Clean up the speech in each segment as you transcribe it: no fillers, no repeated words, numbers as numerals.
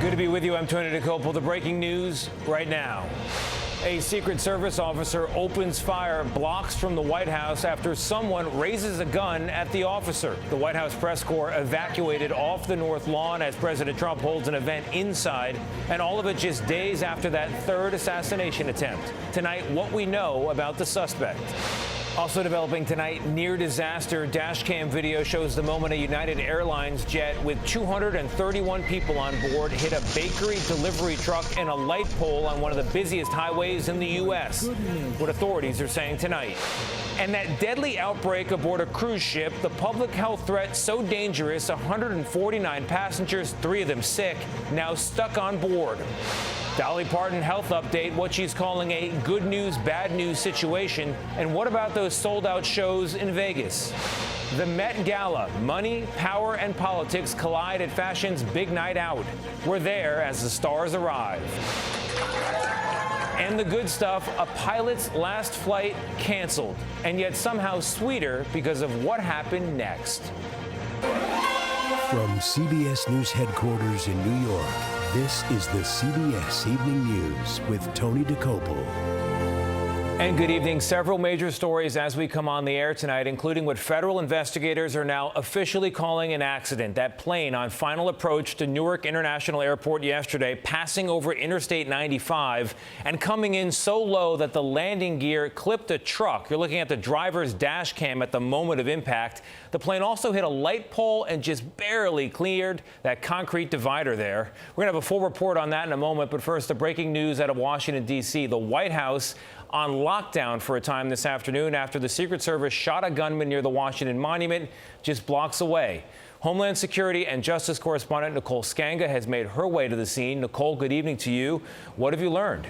Good to be with you. I'm Tony DeCopel. The breaking news right now. A Secret Service officer opens fire blocks from the White House after someone raises a gun at the officer. The White House press corps evacuated off the North Lawn as President Trump holds an event inside, and all of it just days after that third assassination attempt. Tonight, what we know about the suspect. Also developing tonight, near disaster dash cam video shows the moment a United Airlines jet with 231 people on board hit a bakery delivery truck and a light pole on one of the busiest highways in the U.S. What authorities are saying tonight. And that deadly outbreak aboard a cruise ship, the public health threat so dangerous, 149 passengers, 3 of them sick, now stuck on board. Dolly Parton health update, what she's calling a good news, bad news situation. And what about those sold-out shows in Vegas? The Met Gala, money, power, and politics collide at fashion's big night out. We're there as the stars arrive. And the good stuff, a pilot's last flight canceled, and yet somehow sweeter because of what happened next. From CBS News headquarters in New York, this is the CBS Evening News with Tony DeCopel. And good evening. Several major stories as we come on the air tonight, including what federal investigators are now officially calling an accident. That plane on final approach to Newark International Airport yesterday, passing over Interstate 95 and coming in so low that the landing gear clipped a truck. You're looking at the driver's dash cam at the moment of impact. The plane also hit a light pole and just barely cleared that concrete divider there. We're going to have a full report on that in a moment. But first, the breaking news out of Washington, D.C. The White House on lockdown for a time this afternoon after the Secret Service shot a gunman near the Washington Monument just blocks away. Homeland Security and Justice correspondent Nicole Skanga has made her way to the scene. Nicole, good evening to you. What have you learned?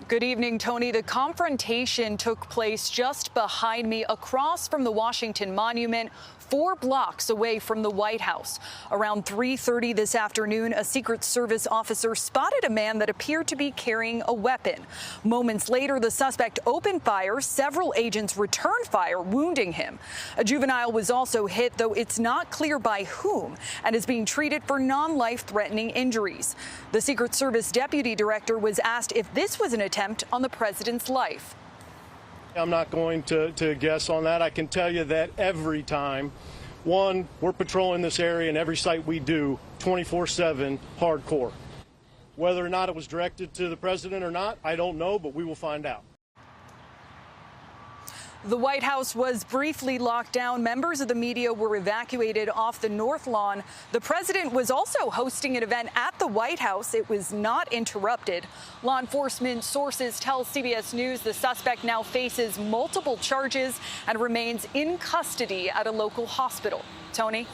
Good evening, Tony. The confrontation took place just behind me across from the Washington Monument, 4 blocks away from the White House. Around 3:30 this afternoon, a Secret Service officer spotted a man that appeared to be carrying a weapon. Moments later, the suspect opened fire. Several agents returned fire, wounding him. A juvenile was also hit, though it's not clear by whom, and is being treated for non-life-threatening injuries. The Secret Service deputy director was asked if this was an attempt on the president's life. I'm not going to guess on that. I can tell you that every time, one, we're patrolling this area and every site we do 24/7 hardcore. Whether or not it was directed to the president or not, I don't know, but we will find out. The White House was briefly locked down. Members of the media were evacuated off the North Lawn. The president was also hosting an event at the White House. It was not interrupted. Law enforcement sources tell CBS News the suspect now faces multiple charges and remains in custody at a local hospital. Tony?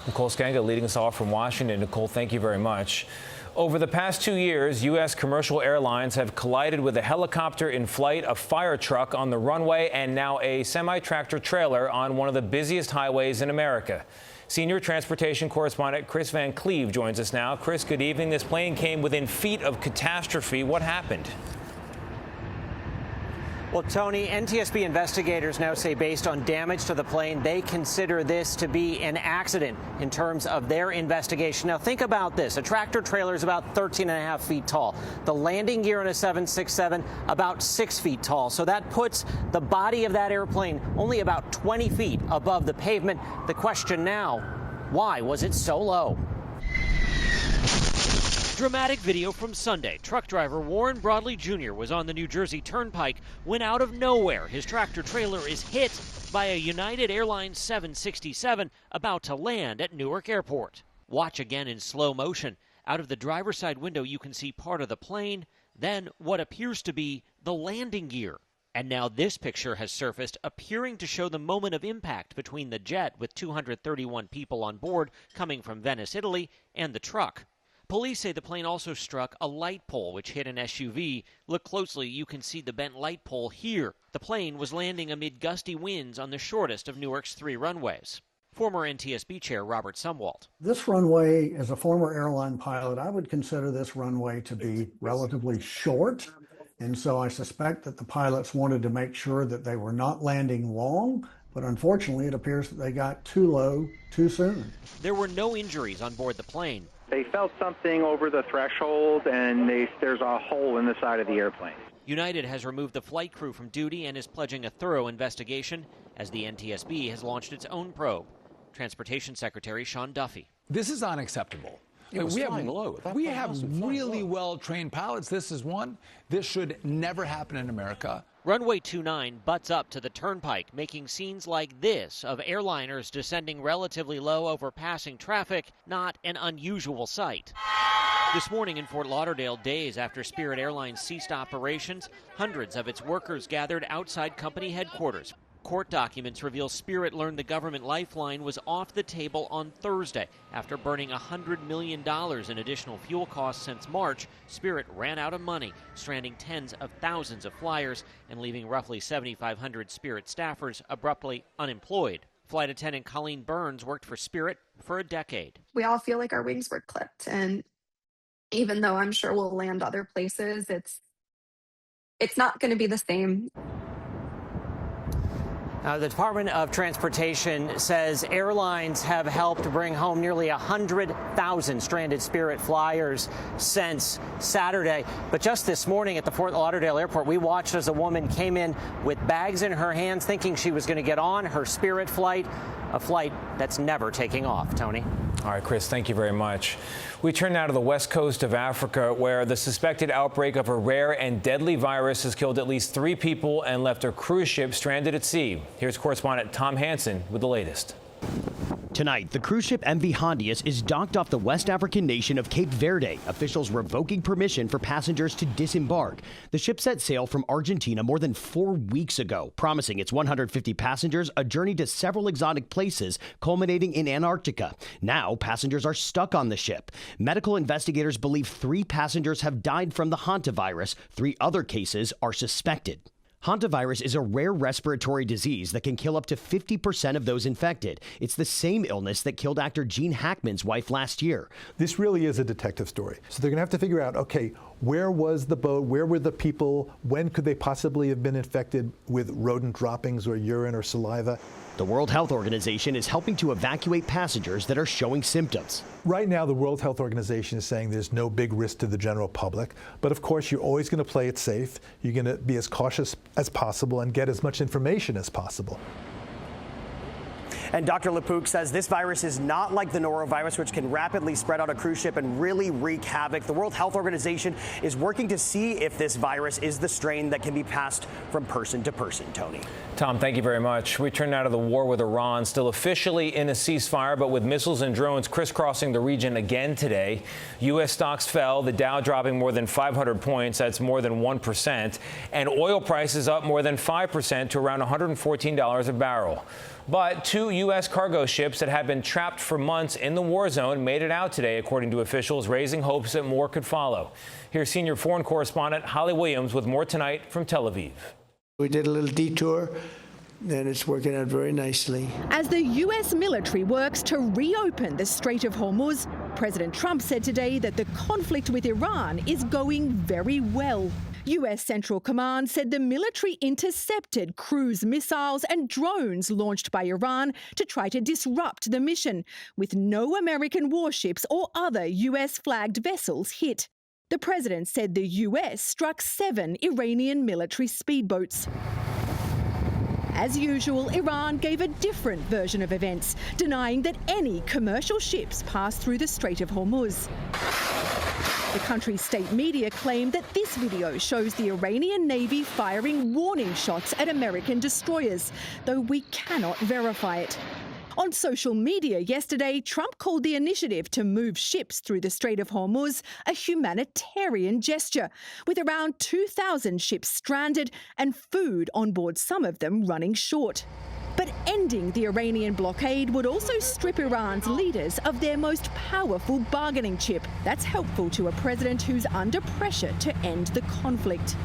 Nicole Skanga leading us off from Washington. Nicole, thank you very much. Over the past 2 years, U.S. commercial airlines have collided with a helicopter in flight, a fire truck on the runway, and now a semi-tractor trailer on one of the busiest highways in America. Senior transportation correspondent Chris Van Cleve joins us now. Chris, good evening. This plane came within feet of catastrophe. What happened? Well, Tony, NTSB investigators now say based on damage to the plane, they consider this to be an accident in terms of their investigation. Now, think about this. A tractor trailer is about 13.5 feet tall. The landing gear on a 767, about 6 feet tall. So that puts the body of that airplane only about 20 feet above the pavement. The question now, why was it so low? Dramatic video from Sunday. Truck driver Warren Broadley Jr. was on the New Jersey Turnpike when out of nowhere his tractor trailer is hit by a United Airlines 767 about to land at Newark Airport. Watch again in slow motion. Out of the driver's side window you can see part of the plane, then what appears to be the landing gear. And now this picture has surfaced, appearing to show the moment of impact between the jet with 231 people on board coming from Venice, Italy, and the truck. Police say the plane also struck a light pole, which hit an SUV. Look closely, you can see the bent light pole here. The plane was landing amid gusty winds on the shortest of Newark's 3 runways. Former NTSB Chair Robert Sumwalt. This runway, as a former airline pilot, I would consider this runway to be relatively short. And so I suspect that the pilots wanted to make sure that they were not landing long. But unfortunately, it appears that they got too low too soon. There were no injuries on board the plane. They felt something over the threshold, and there's a hole in the side of the airplane. United has removed the flight crew from duty and is pledging a thorough investigation as the NTSB has launched its own probe. Transportation Secretary Sean Duffy. This is unacceptable. We have really well-trained pilots. This is one. This should never happen in America. Runway 29 butts up to the turnpike, making scenes like this of airliners descending relatively low over passing traffic not an unusual sight. This morning in Fort Lauderdale, days after Spirit Airlines ceased operations, hundreds of its workers gathered outside company headquarters. Court documents reveal Spirit learned the government lifeline was off the table on Thursday. After burning $100 million in additional fuel costs since March, Spirit ran out of money, stranding tens of thousands of flyers and leaving roughly 7,500 Spirit staffers abruptly unemployed. Flight attendant Colleen Burns worked for Spirit for a decade. We all feel like our wings were clipped, and even though I'm sure we'll land other places, it's not going to be the same. The Department of Transportation says airlines have helped bring home nearly 100,000 stranded Spirit flyers since Saturday. But just this morning at the Fort Lauderdale airport, we watched as a woman came in with bags in her hands thinking she was going to get on her Spirit flight, a flight that's never taking off. Tony. All right, Chris, thank you very much. We turn now to the west coast of Africa, where the suspected outbreak of a rare and deadly virus has killed at least 3 people and left a cruise ship stranded at sea. Here's correspondent Tom Hansen with the latest. Tonight, the cruise ship MV Hondius is docked off the West African nation of Cape Verde, officials revoking permission for passengers to disembark. The ship set sail from Argentina more than 4 weeks ago, promising its 150 passengers a journey to several exotic places, culminating in Antarctica. Now, passengers are stuck on the ship. Medical investigators believe 3 passengers have died from the hantavirus. 3 other cases are suspected. Hantavirus is a rare respiratory disease that can kill up to 50% of those infected. It's the same illness that killed actor Gene Hackman's wife last year. This really is a detective story. So they're going to have to figure out, okay, where was the boat? Where were the people? When could they possibly have been infected with rodent droppings or urine or saliva? The World Health Organization is helping to evacuate passengers that are showing symptoms. Right now, the World Health Organization is saying there's no big risk to the general public. But of course, you're always going to play it safe. You're going to be as cautious as possible and get as much information as possible. And Dr. Lepouk says this virus is not like the norovirus, which can rapidly spread on a cruise ship and really wreak havoc. The World Health Organization is working to see if this virus is the strain that can be passed from person to person. Tony. Tom, thank you very much. We turn now to the war with Iran, still officially in a ceasefire, but with missiles and drones crisscrossing the region again today. U.S. stocks fell, the Dow dropping more than 500 points. That's more than 1%. And oil prices up more than 5% to around $114 a barrel. But 2 U.S. cargo ships that had been trapped for months in the war zone made it out today, according to officials, raising hopes that more could follow. Here's senior foreign correspondent Holly Williams with more tonight from Tel Aviv. We did a little detour, and it's working out very nicely. As the U.S. military works to reopen the Strait of Hormuz, President Trump said today that the conflict with Iran is going very well. U.S. Central Command said the military intercepted cruise missiles and drones launched by Iran to try to disrupt the mission, with no American warships or other U.S.-flagged vessels hit. The president said the U.S. struck 7 Iranian military speedboats. As usual, Iran gave a different version of events, denying that any commercial ships passed through the Strait of Hormuz. The country's state media claimed that this video shows the Iranian Navy firing warning shots at American destroyers, though we cannot verify it. On social media yesterday, Trump called the initiative to move ships through the Strait of Hormuz a humanitarian gesture, with around 2,000 ships stranded and food on board some of them running short. But ending the Iranian blockade would also strip Iran's leaders of their most powerful bargaining chip. That's helpful to a president who's under pressure to end the conflict.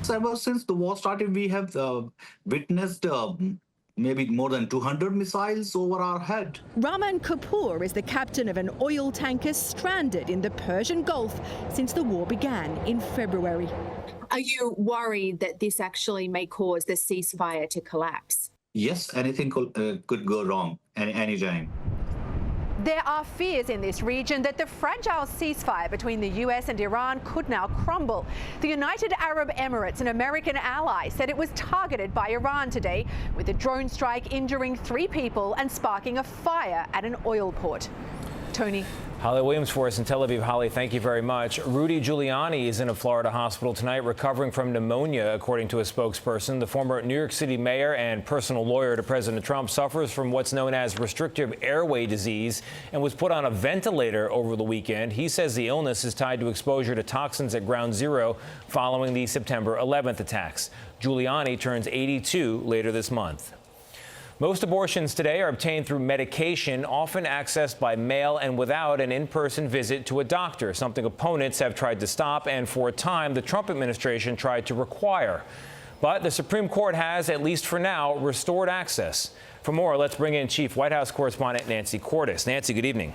So ever since the war started, we have witnessed maybe more than 200 missiles over our head. Rahman Kapoor is the captain of an oil tanker stranded in the Persian Gulf since the war began in February. Are you worried that this actually may cause the ceasefire to collapse? Yes, anything could go wrong anytime. There are fears in this region that the fragile ceasefire between the US and Iran could now crumble. The United Arab Emirates, an American ally, said it was targeted by Iran today, with a drone strike injuring 3 people and sparking a fire at an oil port. Tony. Holly Williams for us in Tel Aviv. Holly, thank you very much. Rudy Giuliani is in a Florida hospital tonight recovering from pneumonia, according to a spokesperson. The former New York City mayor and personal lawyer to President Trump suffers from what's known as restrictive airway disease and was put on a ventilator over the weekend. He says the illness is tied to exposure to toxins at Ground Zero following the September 11th attacks. Giuliani turns 82 later this month. Most abortions today are obtained through medication, often accessed by mail and without an in-person visit to a doctor, something opponents have tried to stop and for a time the Trump administration tried to require. But the Supreme Court has, at least for now, restored access. For more, let's bring in Chief White House correspondent Nancy Cordes. Nancy, good evening.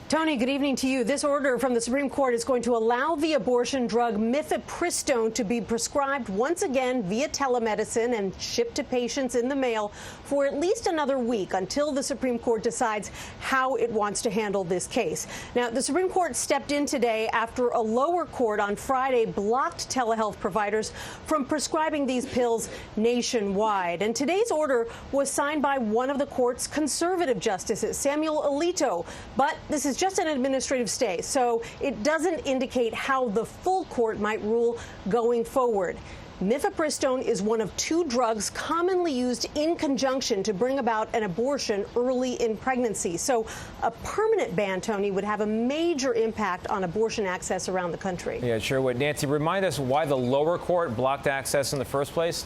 Tony, good evening to you. This order from the Supreme Court is going to allow the abortion drug mifepristone to be prescribed once again via telemedicine and shipped to patients in the mail for at least another week until the Supreme Court decides how it wants to handle this case. Now, the Supreme Court stepped in today after a lower court on Friday blocked telehealth providers from prescribing these pills nationwide. And today's order was signed by one of the court's conservative justices, Samuel Alito. But this is just an administrative stay, so it doesn't indicate how the full court might rule going forward. Mifepristone is one of 2 drugs commonly used in conjunction to bring about an abortion early in pregnancy. So a permanent ban, Tony, would have a major impact on abortion access around the country. Yeah, sure would. Nancy, remind us why the lower court blocked access in the first place?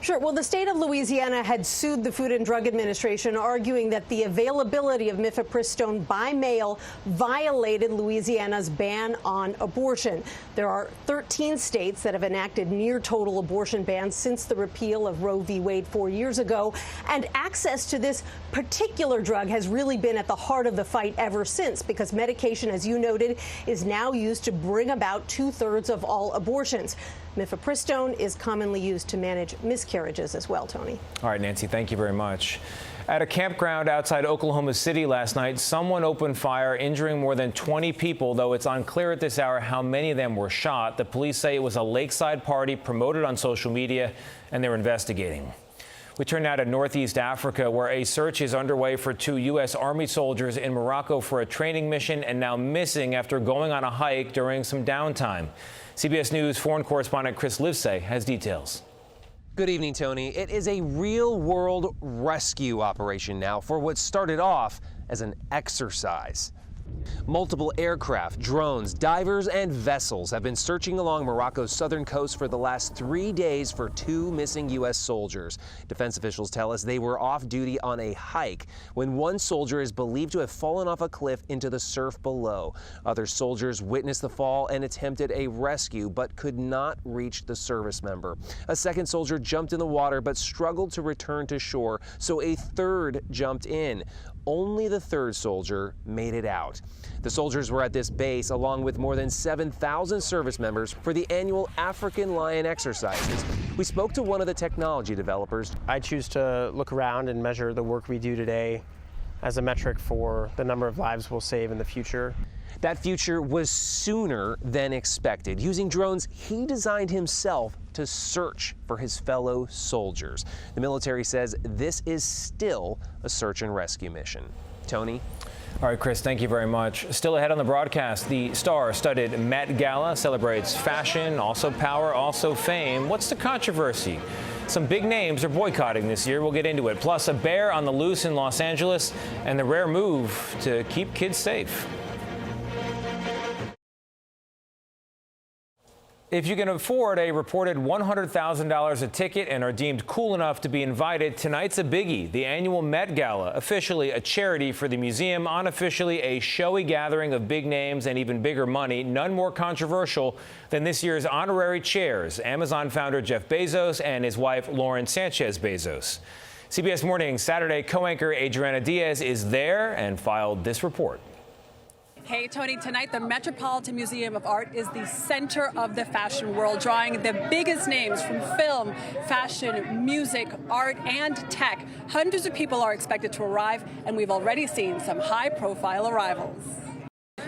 Sure. Well, the state of Louisiana had sued the Food and Drug Administration, arguing that the availability of mifepristone by mail violated Louisiana's ban on abortion. There are 13 states that have enacted near total abortion bans since the repeal of Roe v. Wade 4 years ago, and access to this particular drug has really been at the heart of the fight ever since, because medication, as you noted, is now used to bring about 2/3 of all abortions. Mifepristone is commonly used to manage miscarriages as well, Tony. All right, Nancy, thank you very much. At a campground outside Oklahoma City last night, someone opened fire, injuring more than 20 people, though it's unclear at this hour how many of them were shot. The police say it was a lakeside party promoted on social media, and they're investigating. We turn now to Northeast Africa, where a search is underway for 2 U.S. Army soldiers in Morocco for a training mission and now missing after going on a hike during some downtime. CBS News foreign correspondent Chris Livesay has details. Good evening, Tony. It is a real-world rescue operation now for what started off as an exercise. Multiple aircraft, drones, divers, and vessels have been searching along Morocco's southern coast for the last 3 days for 2 missing U.S. soldiers. Defense officials tell us they were off duty on a hike when one soldier is believed to have fallen off a cliff into the surf below. Other soldiers witnessed the fall and attempted a rescue but could not reach the service member. A second soldier jumped in the water but struggled to return to shore, so a third jumped in. Only the third soldier made it out. The soldiers were at this base along with more than 7,000 service members for the annual African Lion exercises. We spoke to one of the technology developers. I choose to look around and measure the work we do today as a metric for the number of lives we'll save in the future. That future was sooner than expected. Using drones he designed himself to search for his fellow soldiers. The military says this is still a search and rescue mission. Tony? All right, Chris, thank you very much. Still ahead on the broadcast, the star-studded Met Gala celebrates fashion, also power, also fame. What's the controversy? Some big names are boycotting this year. We'll get into it. Plus, a bear on the loose in Los Angeles and the rare move to keep kids safe. If you can afford a reported $100,000 a ticket and are deemed cool enough to be invited, tonight's a biggie. The annual Met Gala, officially a charity for the museum, unofficially a showy gathering of big names and even bigger money. None more controversial than this year's honorary chairs, Amazon founder Jeff Bezos and his wife Lauren Sanchez Bezos. CBS Morning Saturday co-anchor Adriana Diaz is there and filed this report. Hey, Tony, tonight the Metropolitan Museum of Art is the center of the fashion world, drawing the biggest names from film, fashion, music, art, and tech Hundreds of people are expected to arrive, and we've already seen some high-profile arrivals.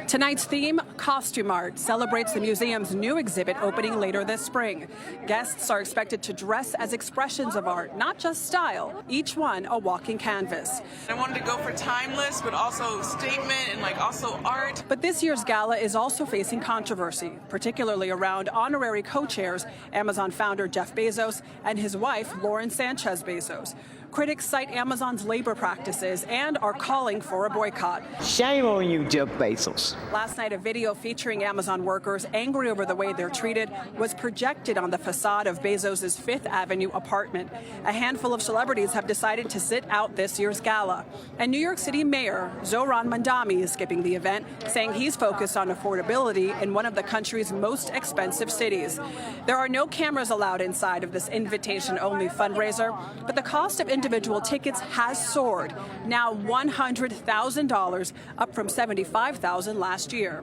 Tonight's theme, Costume Art, celebrates the museum's new exhibit opening later this spring. Guests are expected to dress as expressions of art, not just style, each one a walking canvas. I wanted to go for timeless, but also statement and also art. But this year's gala is also facing controversy, particularly around honorary co-chairs Amazon founder Jeff Bezos and his wife, Lauren Sanchez Bezos. Critics cite Amazon's labor practices and are calling for a boycott. Shame on you, Jeff Bezos. Last night, a video featuring Amazon workers angry over the way they're treated was projected on the facade of Bezos' Fifth Avenue apartment. A handful of celebrities have decided to sit out this year's gala. And New York City Mayor Zohran Mamdani is skipping the event, saying he's focused on affordability in one of the country's most expensive cities. There are no cameras allowed inside of this invitation-only fundraiser, but the cost of individual tickets has soared, now $100,000, up from $75,000 last year.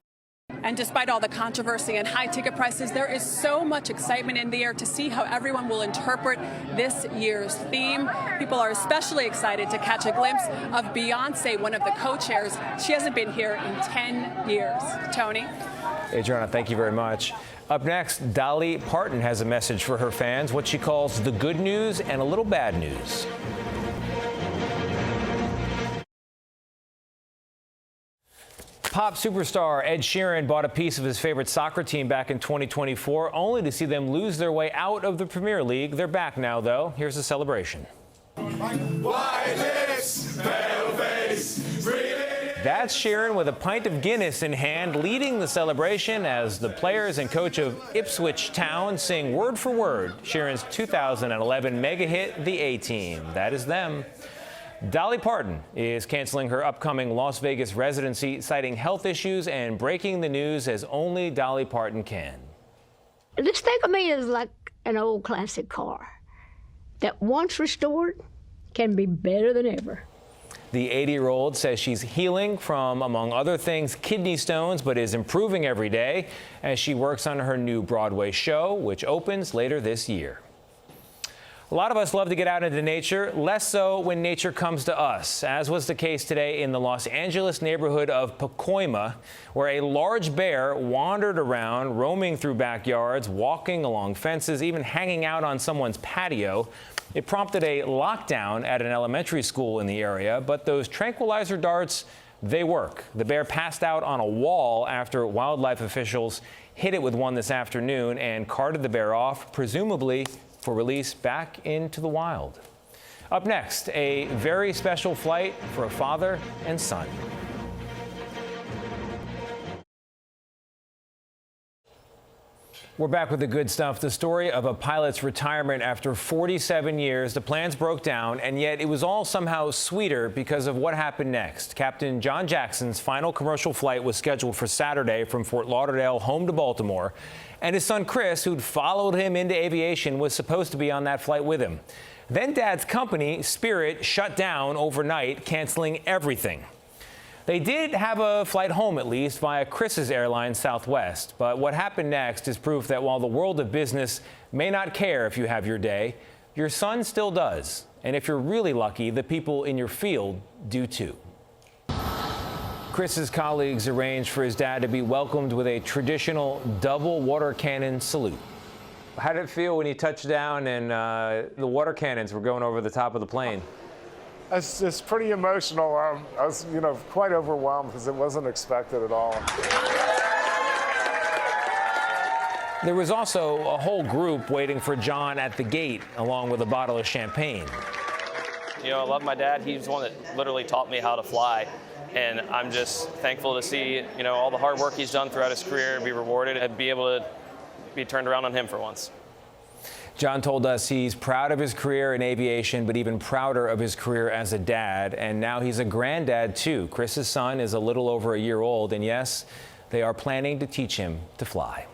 And despite all the controversy and high ticket prices, there is so much excitement in the air to see how everyone will interpret this year's theme. People are especially excited to catch a glimpse of Beyonce, one of the co-chairs. She hasn't been here in 10 years. Tony? Adriana, thank you very much. Up next, Dolly Parton has a message for her fans, what she calls the good news and a little bad news. Pop superstar Ed Sheeran bought a piece of his favorite soccer team back in 2024, only to see them lose their way out of the Premier League. They're back now, though. Here's the celebration. White lips, pale face, That's Sheeran with a pint of Guinness in hand, leading the celebration as the players and coach of Ipswich Town sing word for word Sheeran's 2011 mega hit, The A-Team. That is them. Dolly Parton is canceling her upcoming Las Vegas residency, citing health issues and breaking the news as only Dolly Parton can. Just think of me as like an old classic car that once restored can be better than ever. The 80-year-old says she's healing from, among other things, kidney stones, but is improving every day as she works on her new Broadway show, which opens later this year. A lot of us love to get out into nature, less so when nature comes to us, as was the case today in the Los Angeles neighborhood of Pacoima, where a large bear wandered around, roaming through backyards, walking along fences, even hanging out on someone's patio. It prompted a lockdown at an elementary school in the area, but those tranquilizer darts, they work. The bear passed out on a wall after wildlife officials hit it with one this afternoon and carted the bear off, presumably for release back into the wild. Up next, a very special flight for a father and son. We're back with the good stuff. The story of a pilot's retirement after 47 years. The plans broke down, and yet it was all somehow sweeter because of what happened next. Captain John Jackson's final commercial flight was scheduled for Saturday from Fort Lauderdale home to Baltimore. And his son Chris, who'd followed him into aviation, was supposed to be on that flight with him. Then Dad's company, Spirit, shut down overnight, canceling everything. They did have a flight home, at least, via Chris's airline, Southwest. But what happened next is proof that while the world of business may not care if you have your day, your son still does. And if you're really lucky, the people in your field do too. Chris's colleagues arranged for his dad to be welcomed with a traditional double water cannon salute. How did it feel when you touched down and the water cannons were going over the top of the plane? It's pretty emotional. I was, quite overwhelmed because it wasn't expected at all. There was also a whole group waiting for John at the gate, along with a bottle of champagne. I love my dad. He's the one that literally taught me how to fly. And I'm just thankful to see, all the hard work he's done throughout his career and be rewarded and be able to be turned around on him for once. John told us he's proud of his career in aviation, but even prouder of his career as a dad. And now he's a granddad, too. Chris's son is a little over a year old. And yes, they are planning to teach him to fly.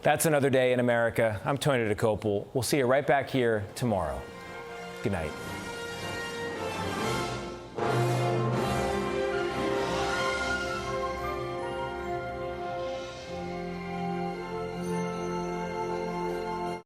That's another day in America. I'm Tony DeCopel. We'll see you right back here tomorrow. Good night.